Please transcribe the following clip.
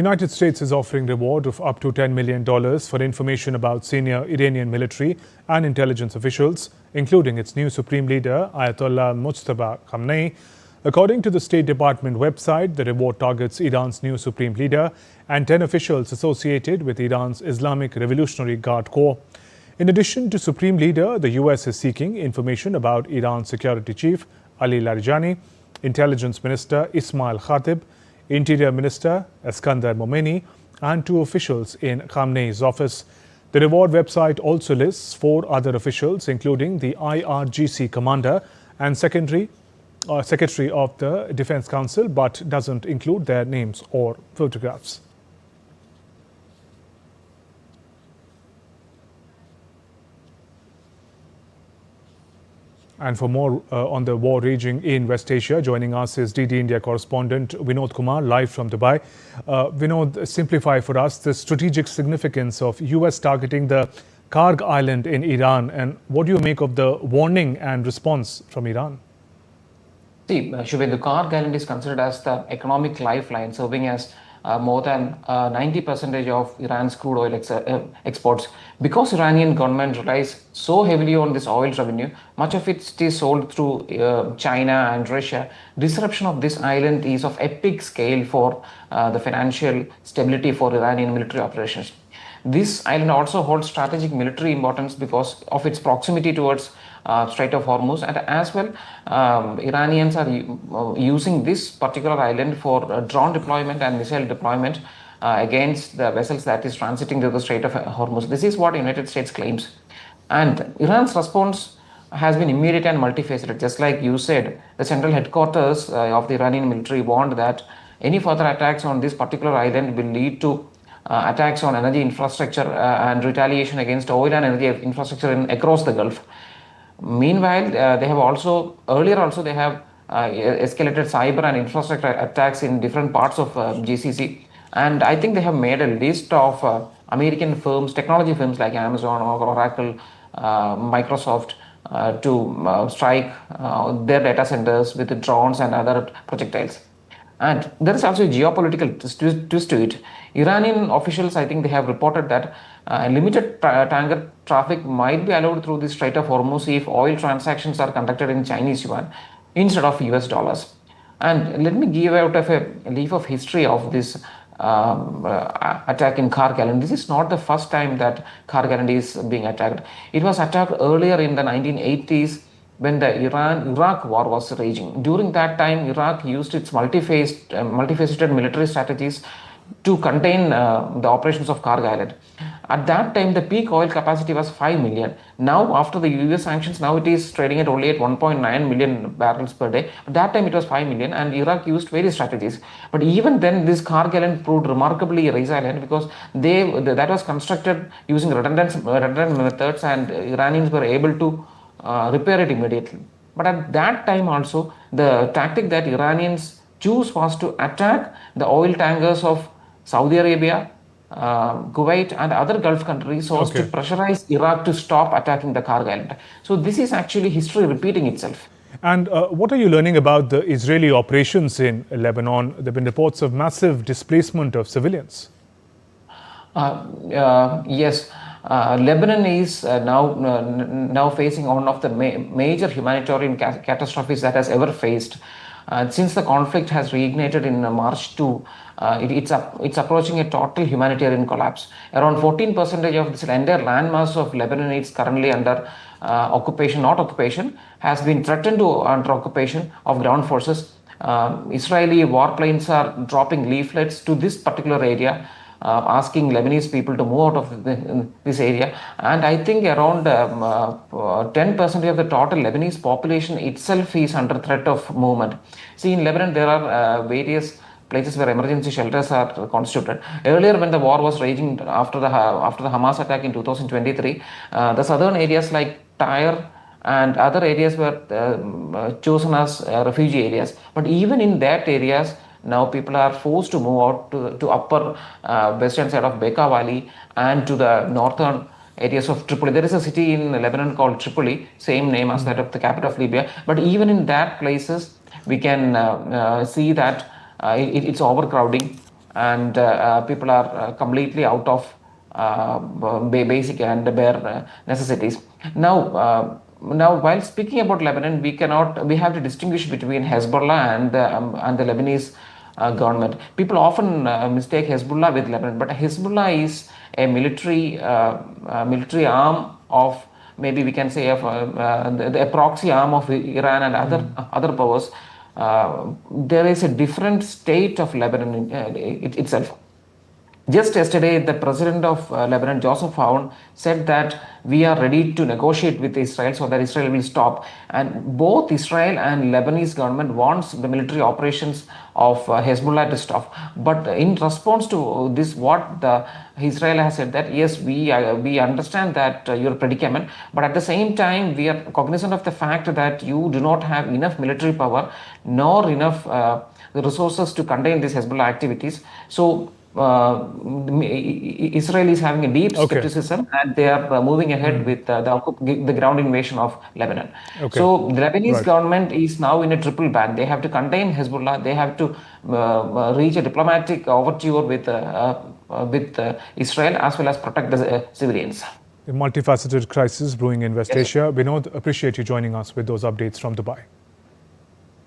The United States is offering reward of up to $10 million for information about senior Iranian military and intelligence officials, including its new Supreme Leader, Ayatollah Mojtaba Khamenei. According to the State Department website, the reward targets Iran's new Supreme Leader and 10 officials associated with Iran's Islamic Revolutionary Guard Corps. In addition to Supreme Leader, the US is seeking information about Iran's Security Chief, Ali Larijani, Intelligence Minister Ismail Khatib, Interior Minister Eskandar Momeni, and 2 officials in Khamenei's office. The reward website also lists 4 other officials, including the IRGC commander and Secretary of the Defense Council, but doesn't include their names or photographs. And for more on the war raging in West Asia, joining us is DD India correspondent Vinod Kumar, live from Dubai. Vinod, simplify for us the strategic significance of US targeting the Kharg island in Iran, and what do you make of the warning and response from Iran? See, Shubhen, the Kharg island is considered as the economic lifeline, serving as more than 90% of Iran's crude oil exports. Because Iranian government relies so heavily on this oil revenue, much of it is sold through China and Russia. Disruption of this island is of epic scale for the financial stability for Iranian military operations. This island also holds strategic military importance because of its proximity towards Strait of Hormuz, and as well Iranians are using this particular island for drone deployment and missile deployment against the vessels that is transiting through the Strait of Hormuz. This is what the United States claims, and Iran's response has been immediate and multifaceted. Just like you said, the central headquarters of the Iranian military warned that any further attacks on this particular island will lead to attacks on energy infrastructure and retaliation against oil and energy infrastructure across the Gulf. Meanwhile, they have earlier escalated cyber and infrastructure attacks in different parts of GCC, and I think they have made a list of American firms, technology firms like Amazon or Oracle, Microsoft, to strike their data centers with the drones and other projectiles. And there is also a geopolitical twist to it. Iranian officials, I think they have reported that limited tanker traffic might be allowed through the Strait of Hormuz if oil transactions are conducted in Chinese yuan instead of US dollars. And let me give out of a leaf of history of this attack in Kharg Island. This is not the first time that Kharg Island is being attacked. It was attacked earlier in the 1980s when the Iran-Iraq war was raging. During that time, Iraq used its multifaceted military strategies to contain the operations of Kharg Island. At that time, the peak oil capacity was 5 million. Now, after the US sanctions, now it is trading at only at 1.9 million barrels per day. At that time, it was 5 million, and Iraq used various strategies. But even then, this Kharg Island proved remarkably resilient because that was constructed using redundant methods, and Iranians were able to repair it immediately. But at that time also, the tactic that Iranians choose was to attack the oil tankers of Saudi Arabia, Kuwait and other Gulf countries so as to pressurize Iraq to stop attacking the Kharg Island. So this is actually history repeating itself. And what are you learning about the Israeli operations in Lebanon? There have been reports of massive displacement of civilians. Yes. Lebanon is now facing one of the major humanitarian catastrophes that has ever faced. Since the conflict has reignited in March 2, it's approaching a total humanitarian collapse. Around 14% of this entire landmass of Lebanon is currently under has been threatened to under occupation of ground forces. Israeli warplanes are dropping leaflets to this particular area, asking Lebanese people to move out of this area. And I think around 10% of the total Lebanese population itself is under threat of movement. See, in Lebanon, there are various places where emergency shelters are constituted. Earlier, when the war was raging after the Hamas attack in 2023, the southern areas like Tyre and other areas were chosen as refugee areas. But even in that areas, now people are forced to move out to upper western side of Bekaa Valley and to the northern areas of Tripoli. There is a city in Lebanon called Tripoli, same name as that of the capital of Libya. But even in that places, we can see that it's overcrowding. and people are completely out of basic and bare necessities. Now, while speaking about Lebanon, we have to distinguish between Hezbollah and the Lebanese government. People often mistake Hezbollah with Lebanon, but Hezbollah is a military arm of, maybe we can say, of a proxy arm of Iran and other powers. There is a different state of Lebanon itself. Just yesterday, the president of Lebanon, Joseph Aoun, said that we are ready to negotiate with Israel so that Israel will stop. And both Israel and Lebanese government wants the military operations of Hezbollah to stop. But in response to this, Israel has said that yes, we understand that your predicament, but at the same time, we are cognizant of the fact that you do not have enough military power nor enough resources to contain these Hezbollah activities. So Israel is having a deep skepticism, and they are moving ahead with the ground invasion of Lebanon. So the Lebanese government is now in a triple ban. They have to contain Hezbollah, they have to reach a diplomatic overture with Israel, as well as protect the civilians. A multifaceted crisis brewing in West Asia. Vinod, appreciate you joining us with those updates from Dubai.